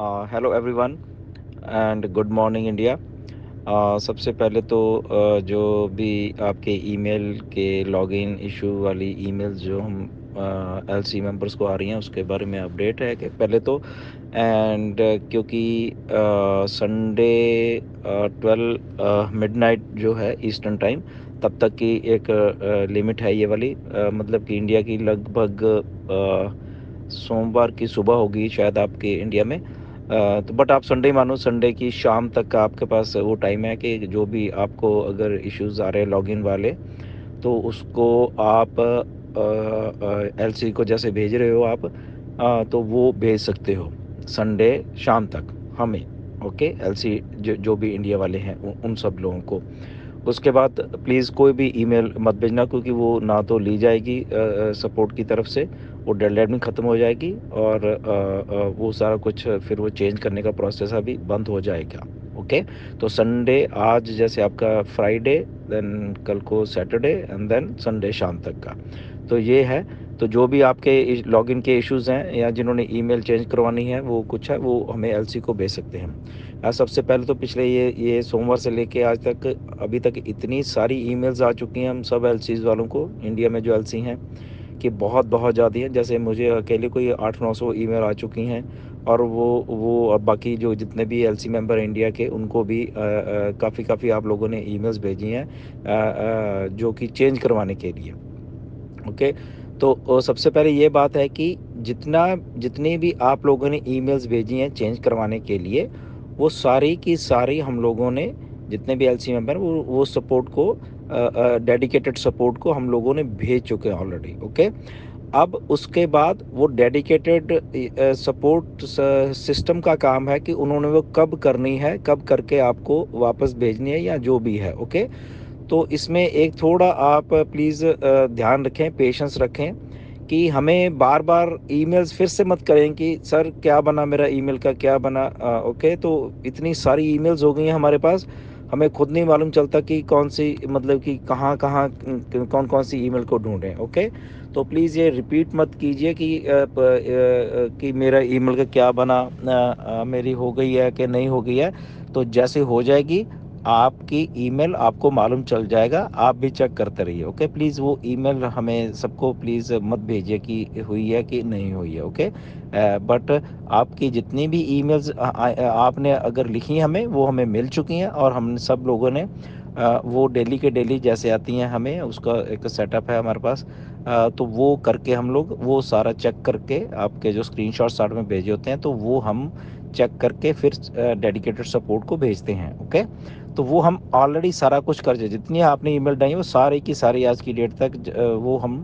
Hello everyone and good morning India. सबसे पहले तो जो भी आपके ईमेल के लॉगिन इशू वाली ईमेल्स जो हम एलसी मेंबर्स को आ रही हैं उसके बारे में अपडेट है कि पहले तो एंड क्योंकि संडे 12 मिडनाइट जो है ईस्टर्न टाइम तब तक की एक लिमिट है ये वाली, मतलब कि इंडिया की लगभग सोमवार की सुबह होगी शायद आपके इंडिया में। तो बट आप संडे मानो, संडे की शाम तक का आपके पास वो टाइम है कि जो भी आपको अगर इश्यूज आ रहे हैं लॉगिन वाले तो उसको आप एलसी को जैसे भेज रहे हो आप, तो वो भेज सकते हो संडे शाम तक हमें। ओके, एलसी जो भी इंडिया वाले हैं उन सब लोगों को। उसके बाद प्लीज़ कोई भी ईमेल मत भेजना क्योंकि वो ना तो ली जाएगी सपोर्ट की तरफ से, वो डेडलाइन भी ख़त्म हो जाएगी और वो सारा कुछ फिर वो चेंज करने का प्रोसेस अभी बंद हो जाएगा। ओके, तो संडे आज जैसे आपका फ्राइडे, देन कल को सैटरडे एंड देन संडे शाम तक का, तो ये है। तो जो भी आपके लॉगिन के इश्यूज़ हैं या जिन्होंने ईमेल चेंज करवानी है वो कुछ है वो हमें एलसी को भेज सकते हैं। सबसे पहले तो पिछले ये सोमवार से लेके आज तक अभी तक इतनी सारी ईमेल्स आ चुकी हैं हम सब एलसीज वालों को, इंडिया में जो एलसी हैं, कि बहुत बहुत ज़्यादा है। जैसे मुझे अकेले को ये 800-900 ईमेल आ चुकी हैं और वो अब बाकी जो जितने भी एलसी मेंबर इंडिया के उनको भी काफ़ी आप लोगों ने ईमेल्स भेजी हैं जो कि चेंज करवाने के लिए। ओके, तो सबसे पहले ये बात है कि जितनी भी आप लोगों ने ईमेल्स भेजी हैं चेंज करवाने के लिए, वो सारी की सारी हम लोगों ने, जितने भी एलसी मेंबर वो सपोर्ट को, डेडिकेटेड सपोर्ट को हम लोगों ने भेज चुके हैं ऑलरेडी। ओके, अब उसके बाद वो डेडिकेटेड सपोर्ट सिस्टम का काम है कि उन्होंने वो कब करनी है, कब करके आपको वापस भेजनी है या जो भी है। ओके, तो इसमें एक थोड़ा आप प्लीज़ ध्यान रखें, पेशेंस रखें कि हमें बार बार ईमेल्स फिर से मत करें कि सर क्या बना, मेरा ईमेल का क्या बना। ओके, तो इतनी सारी ईमेल्स हो गई हैं हमारे पास, हमें खुद नहीं मालूम चलता कि कौन सी, मतलब कि कहाँ कहाँ कौन कौन सी ईमेल को ढूंढें। ओके, तो प्लीज़ ये रिपीट मत कीजिए कि मेरा ईमेल का क्या बना, मेरी हो गई है कि नहीं हो गई है। तो जैसे हो जाएगी आपकी ईमेल आपको मालूम चल जाएगा, आप भी चेक करते रहिए। ओके, प्लीज़ वो ईमेल हमें सबको प्लीज़ मत भेजिए कि हुई है कि नहीं हुई है। ओके, बट आपकी जितनी भी ईमेल्स आपने अगर लिखी हमें वो हमें मिल चुकी हैं और हम सब लोगों ने वो डेली के डेली जैसे आती हैं हमें उसका एक सेटअप है हमारे पास। तो वो करके हम लोग वो सारा चेक करके आपके जो स्क्रीनशॉट साथ में भेजे होते हैं तो वो हम चेक करके फिर डेडिकेटेड सपोर्ट को भेजते हैं। ओके, तो वो हम ऑलरेडी सारा कुछ कर, जितनी आपने ईमेल डाली वो सारी की सारी आज की डेट तक वो हम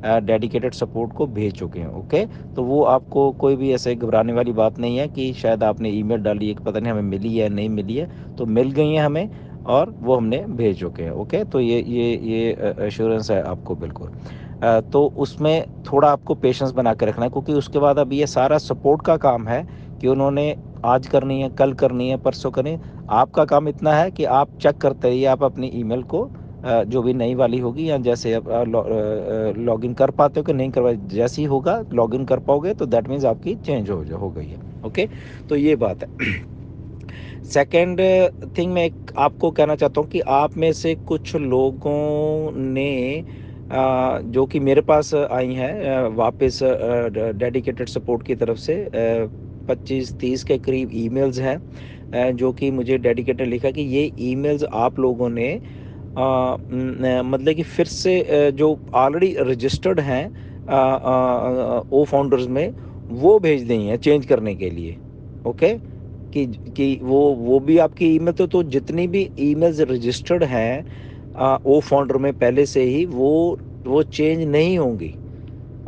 डेडिकेटेड सपोर्ट को भेज चुके हैं। ओके, तो वो आपको कोई भी ऐसे घबराने वाली बात नहीं है कि शायद आपने ईमेल डाली है कि पता नहीं हमें मिली है नहीं मिली है, तो मिल गई है हमें और वो हमने भेज चुके हैं। ओके, तो ये एश्योरेंस है आपको बिल्कुल। तो उसमें थोड़ा आपको पेशेंस बना के रखना है क्योंकि उसके बाद अब ये सारा सपोर्ट का काम है कि उन्होंने आज करनी है, कल करनी है, परसों करनी है। आपका काम इतना है कि आप चेक करते रहिए, आप अपनी ईमेल को जो भी नई वाली होगी या जैसे आप लॉगिन कर पाते हो कि नहीं करवा, जैसे ही होगा लॉगिन कर पाओगे तो दैट मीन्स आपकी चेंज हो गई है। ओके, तो ये बात है। सेकेंड थिंग मैं आपको कहना चाहता हूँ कि आप में से कुछ लोगों ने जो कि मेरे पास आई हैं वापस डेडिकेटेड सपोर्ट की तरफ से 25-30 के करीब ईमेल्स हैं जो कि मुझे डेडिकेटेड लिखा कि ये ईमेल्स आप लोगों ने मतलब कि फिर से जो ऑलरेडी रजिस्टर्ड हैं ओ फाउंडर्स में वो भेज दी हैं चेंज करने के लिए। ओके, कि वो भी आपकी ईमेल तो जितनी भी ईमेल्स रजिस्टर्ड हैं ओ फाउंडर में पहले से ही वो चेंज नहीं होंगी।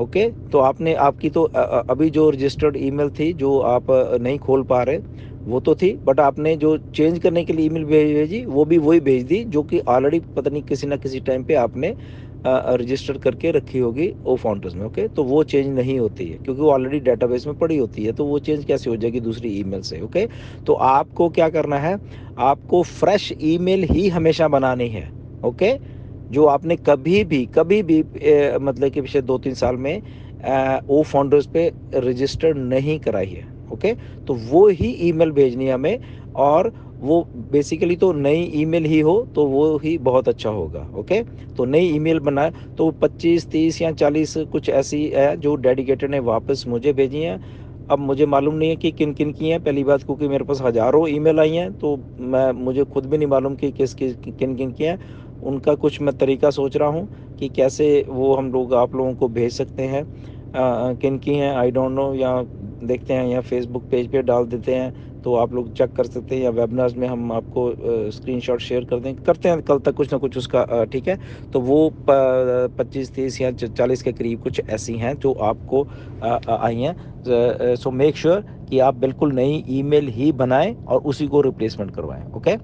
ओके, तो आपने आपकी तो अभी जो रजिस्टर्ड ईमेल थी जो आप नहीं खोल पा रहे वो तो थी, बट आपने जो चेंज करने के लिए ईमेल भेजी वो भी वही भेज दी जो कि ऑलरेडी पता नहीं किसी ना किसी टाइम पे आपने रजिस्टर करके रखी होगी ओ फाउंडर्स में। ओके, तो वो चेंज नहीं होती है क्योंकि वो ऑलरेडी डेटाबेस में पड़ी होती है, तो वो चेंज कैसे हो जाएगी दूसरी ईमेल से। ओके, तो आपको क्या करना है, आपको फ्रेश ईमेल ही हमेशा बनानी है। ओके, जो आपने कभी भी मतलब कि पिछले 2-3 साल में ओ फाउंडर्स पे रजिस्टर्ड नहीं कराई है। ओके। तो वो ही ईमेल भेजनी है हमें, और वो बेसिकली तो नई ईमेल ही हो तो वो ही बहुत अच्छा होगा। ओके, तो नई ईमेल बनाए तो 25 30 या 40 कुछ ऐसी है जो डेडिकेटेड ने वापस मुझे भेजी हैं। अब मुझे मालूम नहीं है कि किन किन की हैं, पहली बात, क्योंकि मेरे पास हज़ारों ईमेल आई हैं, तो मुझे खुद भी नहीं मालूम कि किन किन की हैं। उनका कुछ मैं तरीका सोच रहा हूँ कि कैसे वो हम लोग आप लोगों को भेज सकते हैं। किन की हैं आई डोंट नो, या देखते हैं या फेसबुक पेज पे डाल देते हैं, तो आप लोग चेक कर सकते हैं, या वेबिनार्स में हम आपको स्क्रीनशॉट शेयर करते हैं कल तक कुछ ना कुछ उसका। ठीक है, तो वो 25 30 या 40 के करीब कुछ ऐसी हैं जो आपको आई हैं। सो मेक श्योर कि आप बिल्कुल नई ईमेल ही बनाएं और उसी को रिप्लेसमेंट करवाएं। ओके,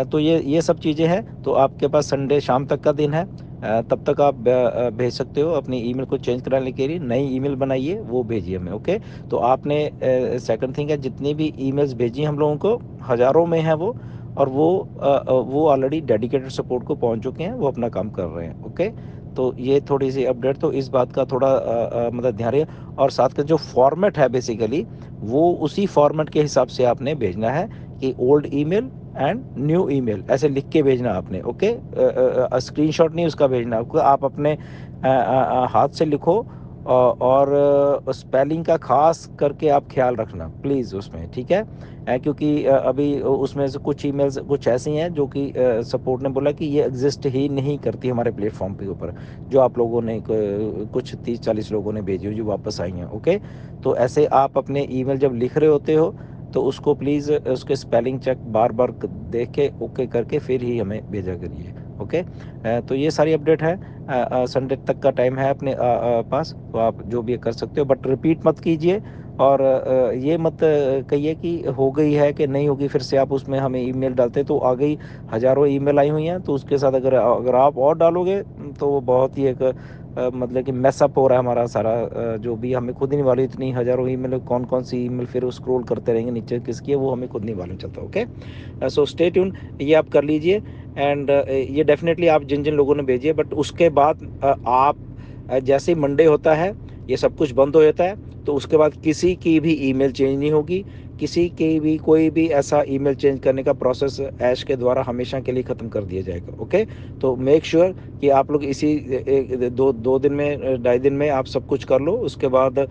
तो ये सब चीज़ें हैं। तो आपके पास संडे शाम तक का दिन है, तब तक आप भेज सकते हो अपनी ईमेल को चेंज कराने के लिए। नई ईमेल बनाइए, वो भेजिए हमें। ओके, तो आपने सेकंड थिंग है, जितनी भी ईमेल्स भेजी हम लोगों को, हज़ारों में हैं वो, और वो ऑलरेडी डेडिकेटेड सपोर्ट को पहुंच चुके हैं, वो अपना काम कर रहे हैं। ओके, तो ये थोड़ी सी अपडेट, तो इस बात का थोड़ा मतलब ध्यान रखिए। और साथ का जो फॉर्मेट है बेसिकली, वो उसी फॉर्मेट के हिसाब से आपने भेजना है कि old email and new email ऐसे लिख के भेजना आपने। ओके, स्क्रीनशॉट नहीं उसका भेजना आपको, आप अपने हाथ से लिखो, और स्पेलिंग का खास करके आप ख्याल रखना प्लीज़ उसमें, ठीक है। क्योंकि अभी उसमें से कुछ ईमेल्स कुछ ऐसी हैं जो कि सपोर्ट ने बोला कि ये एग्जिस्ट ही नहीं करती हमारे प्लेटफॉर्म के ऊपर, जो आप लोगों ने कुछ 30 40 लोगों ने भेजी हुई जो वापस आई हैं। ओके, तो ऐसे आप अपने ईमेल जब लिख रहे होते हो तो उसको प्लीज़ उसके स्पेलिंग चेक बार बार देख के ओके करके फिर ही हमें भेजा करिए। ओके, तो ये सारी अपडेट है। संडे तक का टाइम है अपने पास, तो आप जो भी कर सकते हो, बट रिपीट मत कीजिए। और ये मत कहिए कि हो गई है कि नहीं होगी, फिर से आप उसमें हमें ईमेल डालते तो आ गई। हज़ारों ईमेल आई हुई हैं, तो उसके साथ अगर अगर आप और डालोगे तो वो बहुत ही एक मतलब कि मैसअप हो रहा है हमारा सारा, जो भी हमें खुद ही नहीं मालूम, इतनी हज़ारों ईमेल कौन कौन सी ईमेल फिर स्क्रॉल करते रहेंगे नीचे किसकी है, वो हमें खुद नहीं मालूम चलता। ओके, सो स्टे ट्यून, ये आप कर लीजिए। एंड ये डेफिनेटली आप जिन जिन लोगों ने भेजी है, बट उसके बाद आप जैसे ही मंडे होता है ये सब कुछ बंद हो जाता है, तो उसके बाद किसी की भी ईमेल चेंज नहीं होगी, किसी की भी कोई भी ऐसा ईमेल चेंज करने का प्रोसेस ऐश के द्वारा हमेशा के लिए ख़त्म कर दिया जाएगा। ओके, तो मेक श्योर कि आप लोग इसी दो दिन में 2.5 दिन में आप सब कुछ कर लो। उसके बाद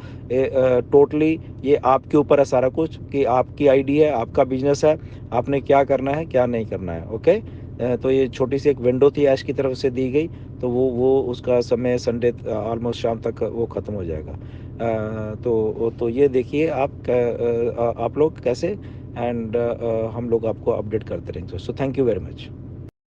टोटली ये आपके ऊपर है सारा कुछ, कि आपकी आईडी है, आपका बिजनेस है, आपने क्या करना है क्या नहीं करना है। ओके, तो ये छोटी सी एक विंडो थी ऐश की तरफ से दी गई, तो वो उसका समय संडे ऑलमोस्ट शाम तक वो ख़त्म हो जाएगा। तो ये देखिए आप लोग कैसे, एंड हम लोग आपको अपडेट करते रहेंगे। So thank you very much.